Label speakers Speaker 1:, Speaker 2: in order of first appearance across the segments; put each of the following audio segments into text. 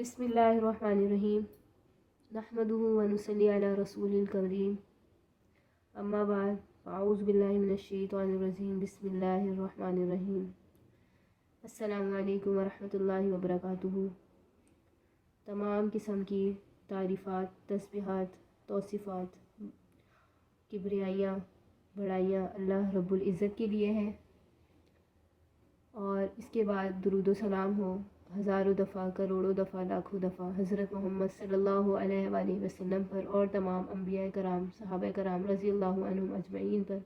Speaker 1: بسم اللہ الرحمن الرحیم نحمدہ ونصلی علی رسول الکریم اما بعد اعوذ باللہ من الشیطان الرجیم بسم اللہ الرحمن الرحیم السلام علیکم ورحمۃ اللہ وبرکاتہ۔ تمام قسم کی تعریفات، تسبیحات، توصیفات، کبریائیاں، بڑائیاں اللہ رب العزت کے لیے ہیں، اور اس کے بعد درود و سلام ہو ہزاروں دفعہ، کروڑوں دفعہ، لاکھوں دفعہ حضرت محمد صلی اللہ علیہ وآلہ وسلم پر اور تمام انبیاء کرام، صحابہ کرام رضی اللہ عنہم اجمعین پر۔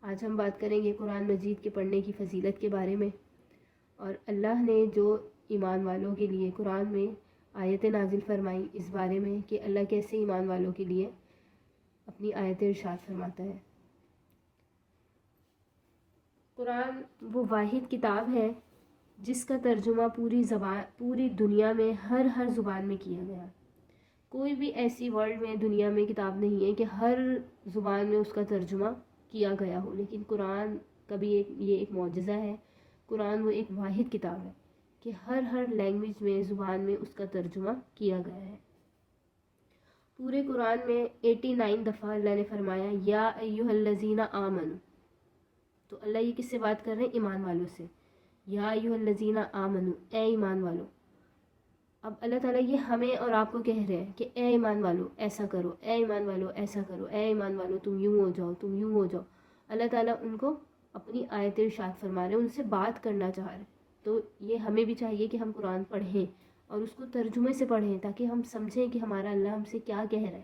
Speaker 1: آج ہم بات کریں گے قرآن مجید کے پڑھنے کی فضیلت کے بارے میں، اور اللہ نے جو ایمان والوں کے لیے قرآن میں آیتیں نازل فرمائی اس بارے میں کہ اللہ کیسے ایمان والوں کے لیے اپنی آیتیں ارشاد فرماتا ہے۔ قرآن وہ واحد کتاب ہے جس کا ترجمہ پوری دنیا میں ہر زبان میں کیا گیا۔ کوئی بھی ایسی ورلڈ میں دنیا میں کتاب نہیں ہے کہ ہر زبان میں اس کا ترجمہ کیا گیا ہو، لیکن قرآن کا بھی یہ ایک معجزہ ہے۔ قرآن وہ ایک واحد کتاب ہے کہ ہر لینگویج میں، زبان میں اس کا ترجمہ کیا گیا ہے۔ پورے قرآن میں 89 دفعہ اللہ نے فرمایا یا ایھا الذین آمنوا، تو اللہ یہ کس سے بات کر رہے ہیں؟ ایمان والوں سے۔ یا ایھا الذین آمنوا، اے ایمان والو۔ اب اللہ تعالیٰ یہ ہمیں اور آپ کو کہہ رہے ہیں کہ اے ایمان والو ایسا کرو، اے ایمان والو ایسا کرو، اے ایمان والو تم یوں ہو جاؤ، تم یوں ہو جاؤ۔ اللہ تعالیٰ ان کو اپنی آیت ارشاد فرما رہے ہیں، ان سے بات کرنا چاہ رہے ہیں۔ تو یہ ہمیں بھی چاہیے کہ ہم قرآن پڑھیں اور اس کو ترجمے سے پڑھیں، تاکہ ہم سمجھیں کہ ہمارا اللہ ہم سے کیا کہہ رہا ہے،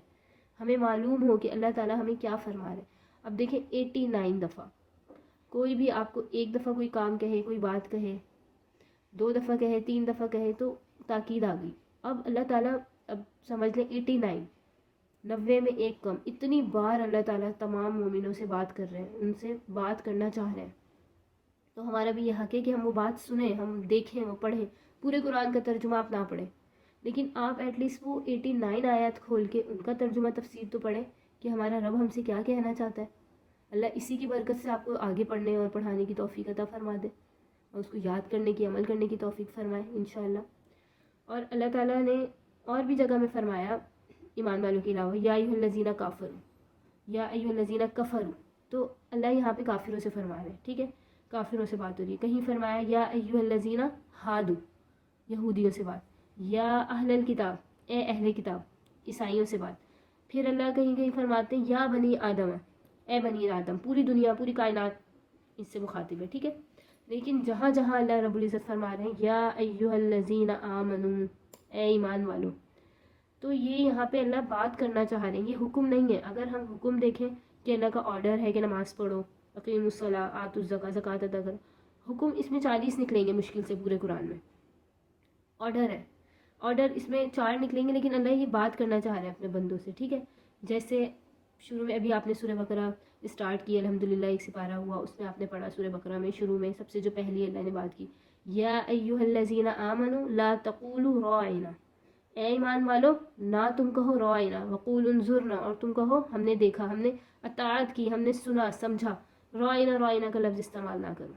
Speaker 1: ہمیں معلوم ہو کہ اللہ تعالیٰ ہمیں کیا فرما رہے ہیں۔ اب دیکھیں 89 دفعہ، کوئی بھی آپ کو ایک دفعہ کوئی کام کہے، کوئی بات کہے، 2 دفعہ کہے، 3 دفعہ کہے تو تاکید آ گئی۔ اب اللہ تعالیٰ، اب سمجھ لیں 89، 90 میں ایک کم، اتنی بار اللہ تعالیٰ تمام مومنوں سے بات کر رہے ہیں، ان سے بات کرنا چاہ رہے ہیں۔ تو ہمارا بھی یہ حق ہے کہ ہم وہ بات سنیں، ہم دیکھیں، وہ پڑھیں۔ پورے قرآن کا ترجمہ آپ نہ پڑھیں، لیکن آپ ایٹ لیسٹ وہ 89 آیات کھول کے ان کا ترجمہ تفسیر تو پڑھیں کہ ہمارا رب ہم سے کیا کہنا چاہتا ہے۔ اللہ اسی کی برکت سے آپ کو آگے پڑھنے اور پڑھانے کی توفیق عطا فرما دے، اور اس کو یاد کرنے کی، عمل کرنے کی توفیق فرمائے انشاءاللہ۔ اور اللہ تعالیٰ نے اور بھی جگہ میں فرمایا ایمان والوں کے علاوہ یا ایھا الذین کافروا، یا ایھا الذین کفروا، تو اللہ یہاں پہ کافروں سے فرما رہے ہیں، ٹھیک ہے، کافروں سے بات ہو رہی ہے۔ کہیں فرمایا یا ایھا الذین ہادوا، یہودیوں سے بات، یا اہل الکتاب، اے اہل کتاب، عیسائیوں سے بات۔ پھر اللہ کہیں فرماتے ہیں یا بنی آدم، اے بنی آدم، پوری دنیا، پوری کائنات اس سے مخاطب ہے، ٹھیک ہے۔ لیکن جہاں جہاں اللہ رب العزت فرما رہے ہیں یا ایھا الذین آمنوا، اے ایمان والو، تو یہ یہاں پہ اللہ بات کرنا چاہ رہے ہیں، یہ حکم نہیں ہے۔ اگر ہم حکم دیکھیں کہ اللہ کا آرڈر ہے کہ نماز پڑھو، اقیموا الصلاۃ، آتوا الزکاۃ، زکوٰۃ ادا کرو، حکم اس میں 40 نکلیں گے مشکل سے پورے قرآن میں۔ آرڈر ہے، آرڈر اس میں 4 نکلیں گے، لیکن اللہ یہ بات کرنا چاہ رہے ہیں اپنے بندوں سے، ٹھیک ہے۔ جیسے شروع میں ابھی آپ نے سورہ بقرہ اسٹارٹ کی، الحمدللہ ایک سپارہ ہوا، اس میں آپ نے پڑھا سورہ بقرہ میں شروع میں سب سے جو پہلی اللہ نے بات کی یا ایھا الذین آمنوا لا تقولوا راعنا، اے ایمان والو نہ تم کہو راعنا وقولوا انظرنا، اور تم کہو ہم نے دیکھا، ہم نے اطاعت کی، ہم نے سنا سمجھا۔ راعنا کا لفظ استعمال نہ کرو،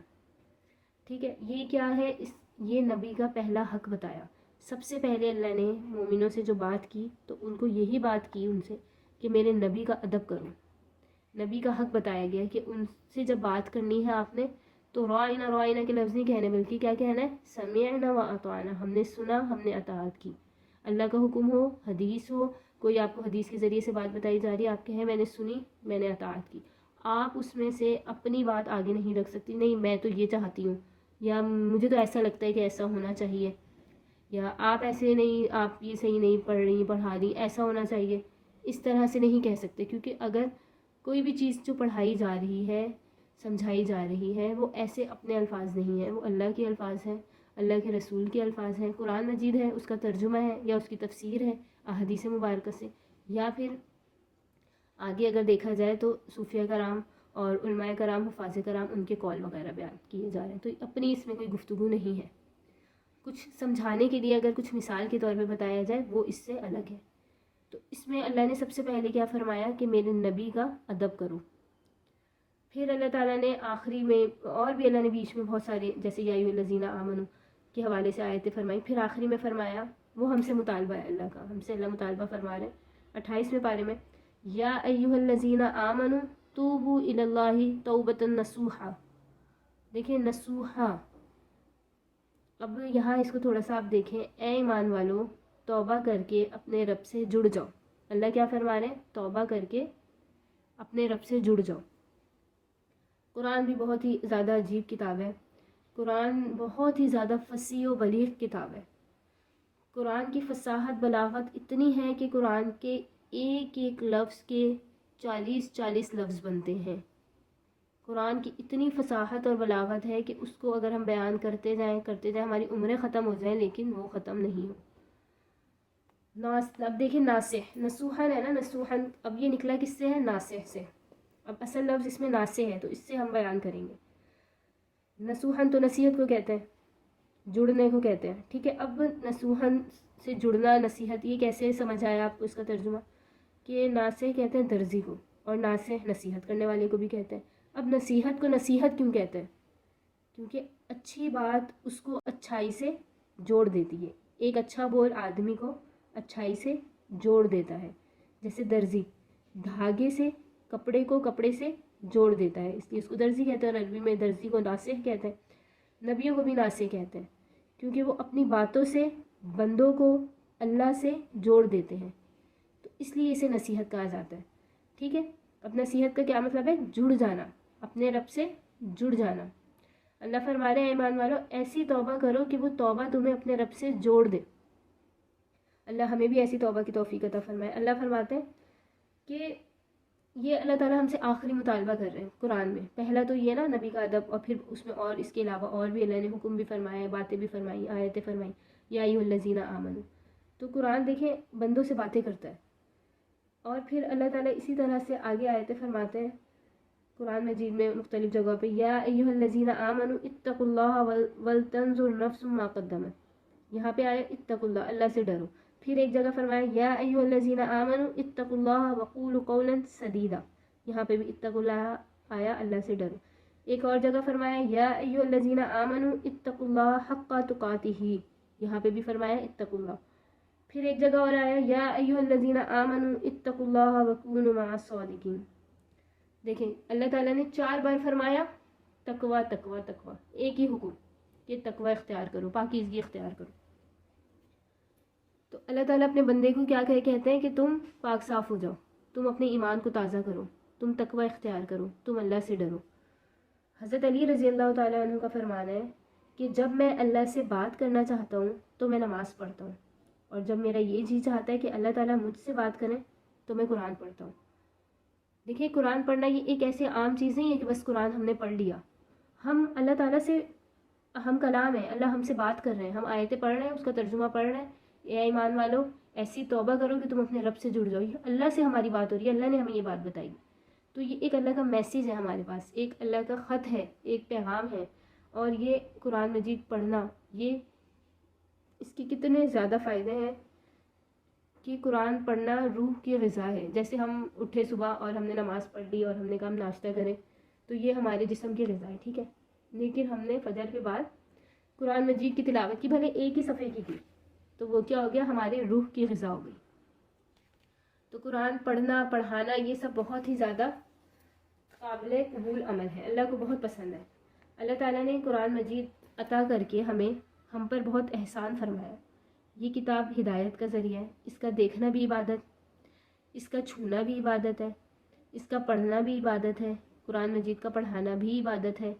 Speaker 1: ٹھیک ہے۔ یہ کیا ہے؟ یہ نبی کا پہلا حق بتایا۔ سب سے پہلے اللہ نے مومنوں سے جو بات کی تو ان کو یہی بات کی ان سے کہ میرے نبی کا ادب کرو۔ نبی کا حق بتایا گیا کہ ان سے جب بات کرنی ہے آپ نے تو راعنا کے لفظ نہیں کہنے، بلکہ کیا کہنا ہے؟ سمعنا واطعنا، ہم نے سنا، ہم نے اطاعت کی۔ اللہ کا حکم ہو، حدیث ہو، کوئی آپ کو حدیث کے ذریعے سے بات بتائی جا رہی ہے، آپ کہیں میں نے سنی، میں نے اطاعت کی۔ آپ اس میں سے اپنی بات آگے نہیں رکھ سکتی، نہیں میں تو یہ چاہتی ہوں، یا مجھے تو ایسا لگتا ہے کہ ایسا ہونا چاہیے، یا آپ ایسے نہیں، آپ یہ صحیح نہیں پڑھ رہی، پڑھا رہی، ایسا ہونا چاہیے۔ اس طرح سے نہیں کہہ سکتے، کیونکہ اگر کوئی بھی چیز جو پڑھائی جا رہی ہے، سمجھائی جا رہی ہے، وہ ایسے اپنے الفاظ نہیں ہیں، وہ اللہ کے الفاظ ہیں، اللہ کے رسول کے الفاظ ہیں، قرآن مجید ہے، اس کا ترجمہ ہے یا اس کی تفسیر ہے احادیث مبارکہ سے، یا پھر آگے اگر دیکھا جائے تو صوفیہ کرام اور علماء کرام، حفاظ کرام، ان کے قول وغیرہ بیان کیے جا رہے ہیں۔ تو اپنی اس میں کوئی گفتگو نہیں ہے۔ کچھ سمجھانے کے لیے اگر کچھ مثال کے طور پہ بتایا جائے وہ اس سے الگ ہے۔ تو اس میں اللہ نے سب سے پہلے کیا فرمایا کہ میرے نبی کا ادب کرو۔ پھر اللہ تعالیٰ نے آخری میں اور بھی اللہ نے بیچ میں بہت سارے، جیسے یا ایھا الذین آمنوا، کے حوالے سے آیتیں فرمائی. پھر آخری میں فرمایا وہ ہم سے مطالبہ ہے اللہ کا، ہم سے اللہ مطالبہ فرما رہے ہیں 28ویں پارے میں، یا ایھا الذین آمنوا توبوا الی اللہ توبۃ نصوحا. دیکھیں نصوحا، اب یہاں اس کو تھوڑا سا آپ دیکھیں، اے ایمان والو توبہ کر کے اپنے رب سے جڑ جاؤ. اللہ کیا فرما رہے ہیں؟ توبہ کر کے اپنے رب سے جڑ جاؤ. قرآن بھی بہت ہی زیادہ عجیب کتاب ہے. قرآن بہت ہی زیادہ فصیح و بلیغ کتاب ہے. قرآن کی فصاحت بلاغت اتنی ہے کہ قرآن کے ایک ایک لفظ کے 40 لفظ بنتے ہیں. قرآن کی اتنی فصاحت اور بلاغت ہے کہ اس کو اگر ہم بیان کرتے جائیں ہماری عمریں ختم ہو جائیں لیکن وہ ختم نہیں ہو. اب دیکھیں ناسخ، نسوحن ہے نا، نسوحن اب یہ نکلا کس سے ہے؟ ناسخ سے. اب اصل لفظ اس میں ناسخ ہے تو اس سے ہم بیان کریں گے. نسوحن تو نصیحت کو کہتے ہیں، جڑنے کو کہتے ہیں، ٹھیک ہے. اب نسوحن سے جڑنا، نصیحت، یہ کیسے سمجھ آیا آپ کو اس کا ترجمہ؟ کہ ناسخ کہتے ہیں درزی کو، اور ناسخ نصیحت کرنے والے کو بھی کہتے ہیں. اب نصیحت کو نصیحت کیوں کہتے ہیں؟ کیونکہ اچھی بات اس کو اچھائی سے جوڑ دیتی ہے. ایک اچھا بول آدمی کو اچھائی سے جوڑ دیتا ہے. جیسے درزی دھاگے سے کپڑے کو کپڑے سے جوڑ دیتا ہے، اس لیے اس کو درزی کہتے ہیں. اور عربی میں درزی کو ناسخ کہتے ہیں. نبیوں کو بھی ناسخ کہتے ہیں کیونکہ وہ اپنی باتوں سے بندوں کو اللہ سے جوڑ دیتے ہیں، تو اس لیے اسے نصیحت کہا جاتا ہے. ٹھیک ہے. اب نصیحت کا کیا مطلب ہے؟ جڑ جانا، اپنے رب سے جڑ جانا. اللہ فرما رہے ہیں ایمان والو ایسی توبہ کرو کہ وہ توبہ تمہیں اپنے رب سے جوڑ دے. اللہ ہمیں بھی ایسی توبہ کی توفیق عطا فرمائے. اللہ فرماتے ہیں کہ یہ اللہ تعالیٰ ہم سے آخری مطالبہ کر رہے ہیں قرآن میں. پہلا تو یہ نا نبی کا ادب، اور پھر اس میں اور اس کے علاوہ اور بھی اللہ نے حکم بھی فرمایا، باتیں بھی فرمائی، آیتیں فرمائی، یا ایھا الذین آمنوا. تو قرآن دیکھیں بندوں سے باتیں کرتا ہے. اور پھر اللہ تعالیٰ اسی طرح سے آگے آیتیں فرماتے ہیں قرآن مجید میں مختلف جگہوں پہ، یا ایھا الذین آمنوا اتقوا اللہ ولتنظر نفس ما قدمت. یہاں پہ آیا اتقوا اللہ، اللہ سے ڈرو. پھر ایک جگہ فرمایا یا ایھا الذین آمنوا اتقوا اللہ وقولوا قولا سدیدا. یہاں پہ بھی اتقوا اللہ آیا، اللہ سے ڈرو. ایک اور جگہ فرمایا یا ایھا الذین آمنوا اتقوا اللہ حق تقاتہ. یہاں پہ بھی فرمایا اتقوا اللہ. پھر ایک جگہ اور آیا یا ایھا الذین آمنوا اتقوا اللہ وکونوا مع الصادقین. دیکھیں اللہ تعالیٰ نے 4 بار فرمایا تقوی تقوی تقوی، ایک ہی حکم کہ تقوی اختیار کرو، پاکیزگی اختیار کرو. تو اللہ تعالیٰ اپنے بندے کو کیا کہتے ہیں کہ تم پاک صاف ہو جاؤ، تم اپنے ایمان کو تازہ کرو، تم تقوی اختیار کرو، تم اللہ سے ڈرو. حضرت علی رضی اللہ تعالیٰ عنہ کا فرمان ہے کہ جب میں اللہ سے بات کرنا چاہتا ہوں تو میں نماز پڑھتا ہوں، اور جب میرا یہ جی چاہتا ہے کہ اللہ تعالیٰ مجھ سے بات کریں تو میں قرآن پڑھتا ہوں. دیکھیں قرآن پڑھنا یہ ایک ایسی عام چیز نہیں ہے کہ بس قرآن ہم نے پڑھ لیا. ہم اللہ تعالیٰ سے، ہم کلام ہیں، اللہ ہم سے بات کر رہے ہیں، ہم آیتیں پڑھ رہے ہیں، اس کا ترجمہ پڑھ رہے ہیں. اے ایمان والو ایسی توبہ کرو کہ تم اپنے رب سے جڑ جاؤ. اللہ سے ہماری بات ہو رہی ہے، اللہ نے ہمیں یہ بات بتائی. تو یہ ایک اللہ کا میسیج ہے ہمارے پاس، ایک اللہ کا خط ہے، ایک پیغام ہے. اور یہ قرآن مجید پڑھنا، یہ اس کے کتنے زیادہ فائدے ہیں کہ قرآن پڑھنا روح کی غذا ہے. جیسے ہم اٹھے صبح اور ہم نے نماز پڑھ لی اور ہم نے کہا ہم ناشتہ کریں، تو یہ ہمارے جسم کی غذا ہے، ٹھیک ہے. لیکن ہم نے فجر کے بعد قرآن مجید کی تلاوت کی، بھلے ایک ہی صفحے کی تھی، تو وہ کیا ہو گیا؟ ہمارے روح کی غذا ہو گئی. تو قرآن پڑھنا، پڑھانا، یہ سب بہت ہی زیادہ قابل قبول عمل ہے، اللہ کو بہت پسند ہے. اللہ تعالیٰ نے قرآن مجید عطا کر کے ہم پر بہت احسان فرمایا. یہ کتاب ہدایت کا ذریعہ ہے، اس کا دیکھنا بھی عبادت، اس کا چھونا بھی عبادت ہے، اس کا پڑھنا بھی عبادت ہے، قرآن مجید کا پڑھانا بھی عبادت ہے،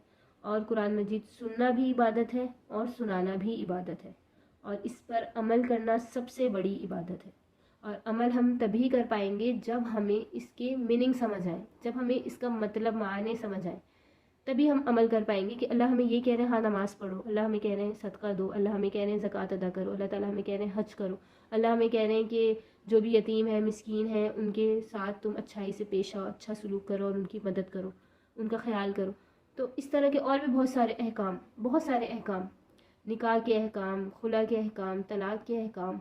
Speaker 1: اور قرآن مجید سننا بھی عبادت ہے اور سنانا بھی عبادت ہے. اور اس پر عمل کرنا سب سے بڑی عبادت ہے. اور عمل ہم تبھی کر پائیں گے جب ہمیں اس کے میننگ سمجھ آئے، جب ہمیں اس کا مطلب معنی سمجھ آئے، تبھی ہم عمل کر پائیں گے. کہ اللہ ہمیں یہ کہہ رہے ہیں ہاں نماز پڑھو، اللہ ہمیں کہہ رہے ہیں صدقہ دو، اللہ ہمیں کہہ رہے ہیں زکوٰۃ ادا کرو، اللہ تعالیٰ ہمیں کہہ رہے ہیں حج کرو، اللہ ہمیں کہہ رہے ہیں کہ جو بھی یتیم ہے، مسکین ہے، ان کے ساتھ تم اچھائی سے پیش آؤ، اچھا سلوک کرو اور ان کی مدد کرو، ان کا خیال کرو. تو اس طرح کے اور بھی بہت سارے احکام، نکاح کے احکام، خلا کے احکام، طلاق کے احکام،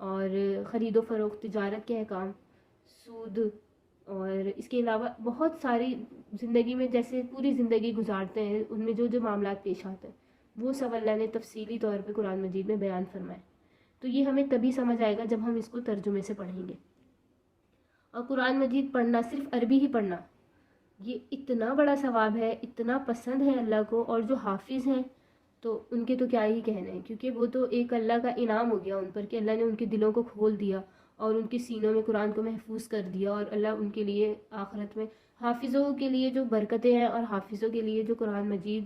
Speaker 1: اور خرید و فروخت، تجارت کے احکام، سود، اور اس کے علاوہ بہت ساری زندگی میں جیسے پوری زندگی گزارتے ہیں ان میں جو جو معاملات پیش آتے ہیں، وہ سب اللہ نے تفصیلی طور پہ قرآن مجید میں بیان فرمائے. تو یہ ہمیں تبھی سمجھ آئے گا جب ہم اس کو ترجمے سے پڑھیں گے. اور قرآن مجید پڑھنا، صرف عربی ہی پڑھنا، یہ اتنا بڑا ثواب ہے، اتنا پسند ہے اللہ کو. اور جو حافظ ہیں تو ان کے تو کیا ہی کہنے ہیں، کیونکہ وہ تو ایک اللہ کا انعام ہو گیا ان پر کہ اللہ نے ان کے دلوں کو کھول دیا اور ان کے سینوں میں قرآن کو محفوظ کر دیا. اور اللہ ان کے لیے آخرت میں حافظوں کے لیے جو برکتیں ہیں اور حافظوں کے لیے جو قرآن مجید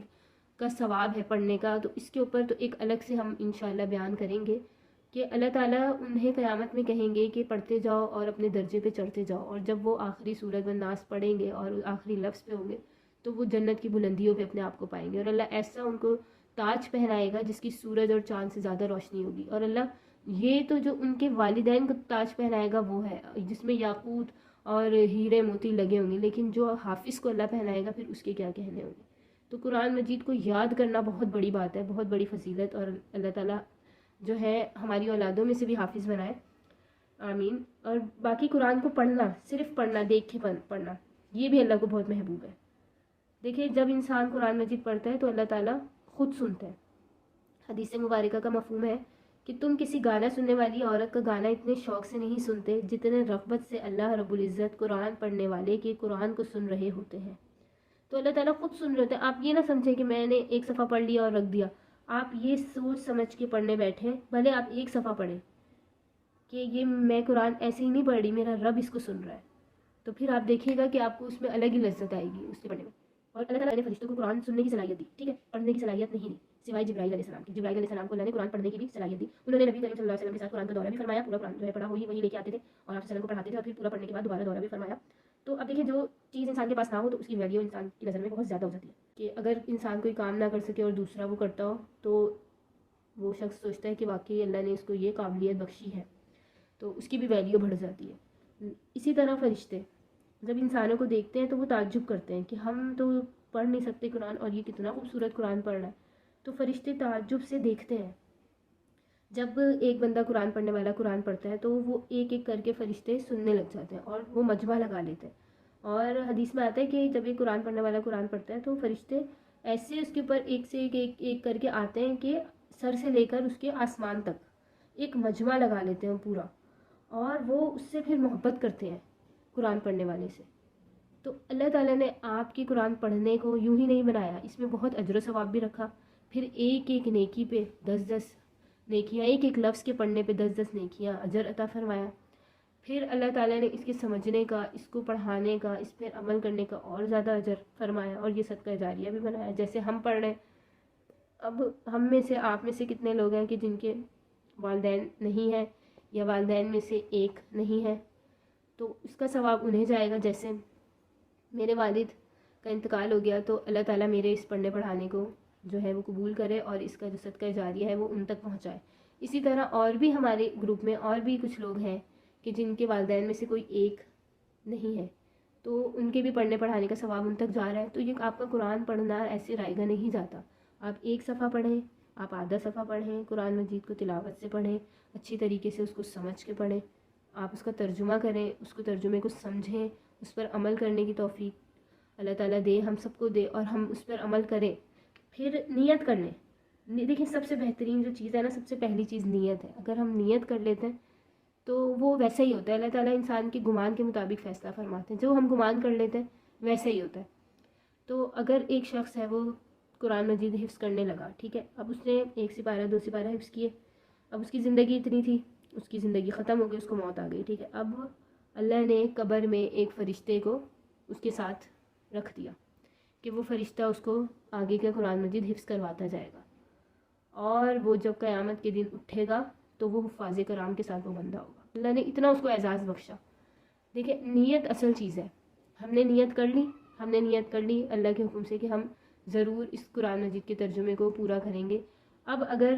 Speaker 1: کا ثواب ہے پڑھنے کا، تو اس کے اوپر تو ایک الگ سے ہم انشاءاللہ بیان کریں گے کہ اللہ تعالیٰ انہیں قیامت میں کہیں گے کہ پڑھتے جاؤ اور اپنے درجے پہ چڑھتے جاؤ. اور جب وہ آخری سورۃ والناس پڑھیں گے اور آخری لفظ پہ ہوں گے تو وہ جنت کی بلندیوں پہ اپنے آپ کو پائیں گے. اور اللہ ایسا ان کو تاج پہنائے گا جس کی سورج اور چاند سے زیادہ روشنی ہوگی. اور اللہ یہ تو جو ان کے والدین کو تاج پہنائے گا وہ ہے جس میں یاقوت اور ہیرے موتی لگے ہوں گے، لیکن جو حافظ کو اللہ پہنائے گا پھر اس کے کیا کہنے ہوں گے. تو قرآن مجید کو یاد کرنا بہت بڑی بات ہے، بہت بڑی فضیلت. اور اللہ تعالیٰ جو ہے ہماری اولادوں میں سے بھی حافظ بنائے، آمین. اور باقی قرآن کو پڑھنا، صرف پڑھنا، دیکھ کے پڑھنا، یہ بھی اللہ کو بہت محبوب ہے. دیکھیے جب انسان قرآن مجید پڑھتا ہے تو اللہ تعالیٰ خود سنتا ہے. حدیث مبارکہ کا مفہوم ہے کہ تم کسی گانا سننے والی عورت کا گانا اتنے شوق سے نہیں سنتے جتنے رغبت سے اللہ رب العزت قرآن پڑھنے والے کے قرآن کو سن رہے ہوتے ہیں. تو اللہ تعالیٰ خود سن رہے ہوتے ہیں. آپ یہ نہ سمجھیں کہ میں نے ایک صفحہ پڑھ لیا اور رکھ دیا. آپ یہ سوچ سمجھ کے پڑھنے بیٹھیں، بھلے آپ ایک صفحہ پڑھیں کہ یہ میں قرآن ایسے ہی نہیں پڑھ رہی، میرا رب اس کو سن رہا ہے. تو پھر آپ دیکھیے گا کہ آپ کو اس میں الگ ہی لذت آئے گی اس کے پڑھنے میں. اور اللہ تعالیٰ نے فرشتوں کو قرآن سننے کی صلاحیت دی، ٹھیک ہے، پڑھنے کی صلاحیت نہیں دی، سوائے جبرائیل علیہ السلام کی. جبرائیل علیہ السلام کو اللہ نے قرآن پڑھنے کی بھی صلاحیت دی. انہوں نے نبی کریم صلی اللہ علیہ وسلم کے ساتھ قرآن کا دورہ بھی فرمایا، پورا قرآن جو ہے پڑھا وہی لے کے آتے تھے اور آپ وسلم کو پڑھاتے تھے، اور پھر پورا پڑھنے کے بعد دوبارہ دورہ بھی فرمایا. تو اب دیکھیں جو چیز انسان کے پاس نہ ہو تو اس کی ویلیو انسان کی نظر میں بہت زیادہ ہو جاتی ہے. کہ اگر انسان کوئی کام نہ کر سکے اور دوسرا وہ کرتا ہو تو وہ شخص سوچتا ہے کہ واقعی اللہ نے اس کو یہ قابلیت بخشی ہے، تو اس کی بھی ویلیو بڑھ جاتی ہے. اسی طرح فرشتے جب انسانوں کو دیکھتے ہیں تو وہ تعجب کرتے ہیں کہ ہم تو پڑھ نہیں سکتے قرآن اور یہ کتنا خوبصورت قرآن پڑھ رہا ہے. تو فرشتے تعجب سے دیکھتے ہیں. جب ایک بندہ قرآن پڑھنے والا قرآن پڑھتا ہے تو وہ ایک ایک کر کے فرشتے سننے لگ جاتے ہیں اور وہ مجمع لگا لیتے ہیں. اور حدیث میں آتا ہے کہ جب ایک قرآن پڑھنے والا قرآن پڑھتا ہے تو فرشتے ایسے اس کے اوپر ایک سے ایک کر کے آتے ہیں کہ سر سے لے کر اس کے آسمان تک ایک مجمع لگا لیتے ہیں پورا، اور وہ اس سے پھر محبت کرتے ہیں قرآن پڑھنے والے سے. تو اللہ تعالیٰ نے آپ کی قرآن پڑھنے کو یوں ہی نہیں بنایا، اس میں بہت اجر و ثواب بھی رکھا. پھر ایک ایک نیکی پہ 10 نیکیاں، ایک ایک لفظ کے پڑھنے پہ 10 نیکیاں اجر عطا فرمایا. پھر اللہ تعالیٰ نے اس کے سمجھنے کا، اس کو پڑھانے کا، اس پر عمل کرنے کا اور زیادہ اجر فرمایا، اور یہ صدقہ جاریہ بھی بنایا. جیسے ہم پڑھ رہے ہیں، اب ہم میں سے، آپ میں سے کتنے لوگ ہیں کہ جن کے والدین نہیں ہیں یا والدین میں سے ایک نہیں ہے، تو اس کا ثواب انہیں جائے گا. جیسے میرے والد کا انتقال ہو گیا تو اللہ تعالیٰ میرے اس پڑھنے پڑھانے کو جو ہے وہ قبول کرے اور اس کا جو صدقہ جاریہ ہے وہ ان تک پہنچائے. اسی طرح اور بھی ہمارے گروپ میں اور بھی کچھ لوگ ہیں کہ جن کے والدین میں سے کوئی ایک نہیں ہے، تو ان کے بھی پڑھنے پڑھانے کا ثواب ان تک جا رہا ہے. تو یہ آپ کا قرآن پڑھنا ایسے رائے گا نہیں جاتا. آپ ایک صفحہ پڑھیں، آپ آدھا صفحہ پڑھیں، قرآن مجید کو تلاوت سے پڑھیں، اچھی طریقے سے اس کو سمجھ کے پڑھیں، آپ اس کا ترجمہ کریں، اس کو ترجمے کو سمجھیں، اس پر عمل کرنے کی توفیق اللہ تعالیٰ دے، ہم سب کو دے، اور ہم اس پر عمل کریں. پھر نیت کر لیں. دیکھیں سب سے بہترین جو چیز ہے نا، سب سے پہلی چیز نیت ہے. اگر ہم نیت کر لیتے ہیں تو وہ ویسا ہی ہوتا ہے. اللہ تعالیٰ انسان کے گمان کے مطابق فیصلہ فرماتے ہیں. جو ہم گمان کر لیتے ہیں ویسا ہی ہوتا ہے. تو اگر ایک شخص ہے وہ قرآن مجید حفظ کرنے لگا، ٹھیک ہے، اب اس نے 1 سپارہ 2 سپارہ حفظ کیے، اب اس کی زندگی اتنی تھی، اس کی زندگی ختم ہو گئی، اس کو موت آ گئی، ٹھیک ہے. اب اللہ نے قبر میں ایک فرشتے کو اس کے ساتھ رکھ دیا کہ وہ فرشتہ اس کو آگے کا قرآن مجید حفظ کرواتا جائے گا، اور وہ جب قیامت کے دن اٹھے گا تو وہ حفاظ کرام کے ساتھ وہ بندہ ہوگا. اللہ نے اتنا اس کو اعزاز بخشا. دیکھیں نیت اصل چیز ہے. ہم نے نیت کر لی اللہ کے حکم سے کہ ہم ضرور اس قرآن مجید کے ترجمے کو پورا کریں گے. اب اگر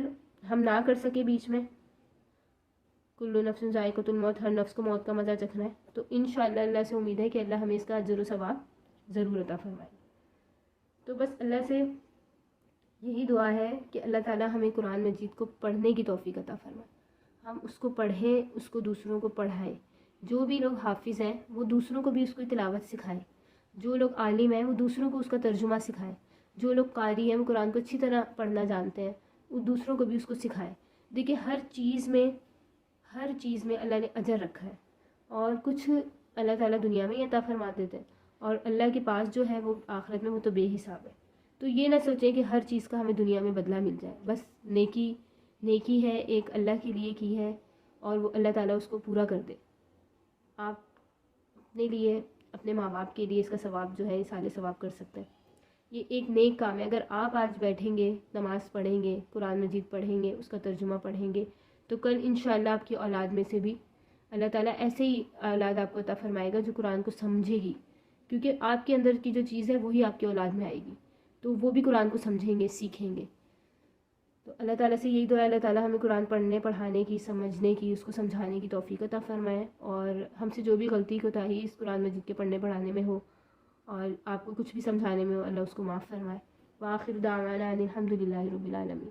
Speaker 1: ہم نہ کر سکے بیچ میں، کل نفس ذائقۃ الموت، ہر نفس کو موت کا مزہ چکھنا ہے، تو انشاءاللہ اللہ سے امید ہے کہ اللہ ہمیں اس کا اجر و ثواب ضرور عطا فرمائے. تو بس اللہ سے یہی دعا ہے کہ اللہ تعالیٰ ہمیں قرآن مجید کو پڑھنے کی توفیق عطا فرمائے. ہم اس کو پڑھیں، اس کو دوسروں کو پڑھائیں. جو بھی لوگ حافظ ہیں وہ دوسروں کو بھی اس کو تلاوت سکھائیں. جو لوگ عالم ہیں وہ دوسروں کو اس کا ترجمہ سکھائیں. جو لوگ قاری ہیں وہ قرآن کو اچھی طرح پڑھنا جانتے ہیں، وہ دوسروں کو بھی اس کو سکھائیں۔ دیکھیں ہر چیز میں اللہ نے اجر رکھا ہے، اور کچھ اللہ تعالیٰ دنیا میں ہی عطا فرما دیتے ہیں، اور اللہ کے پاس جو ہے وہ آخرت میں وہ تو بے حساب ہے۔ تو یہ نہ سوچیں کہ ہر چیز کا ہمیں دنیا میں بدلہ مل جائے، بس نیکی ہے ایک اللہ کے لیے کی ہے، اور وہ اللہ تعالیٰ اس کو پورا کر دے۔ آپ اپنے لیے، اپنے ماں باپ کے لیے اس کا ثواب جو ہے یہ سارے ثواب کر سکتے ہیں۔ یہ ایک نیک کام ہے۔ اگر آپ آج بیٹھیں گے، نماز پڑھیں گے، قرآن مجید پڑھیں گے، اس کا ترجمہ پڑھیں گے، تو کل انشاءاللہ آپ کی اولاد میں سے بھی اللہ تعالیٰ ایسے ہی اولاد آپ کو عطا فرمائے گا جو قرآن کو سمجھے گی، کیونکہ آپ کے اندر کی جو چیز ہے وہی آپ کی اولاد میں آئے گی، تو وہ بھی قرآن کو سمجھیں گے، سیکھیں گے۔ تو اللہ تعالیٰ سے یہی دعا ہے، اللہ تعالیٰ ہمیں قرآن پڑھنے، پڑھانے کی، سمجھنے کی، اس کو سمجھانے کی توفیق عطا فرمائے، اور ہم سے جو بھی غلطی کوتاہی اس قرآن مجید کے پڑھنے پڑھانے میں ہو، اور آپ کو کچھ بھی سمجھانے میں ہو، اللہ اس کو معاف فرمائے۔ وآخر دعوانا ان الحمد للہ رب العالمین۔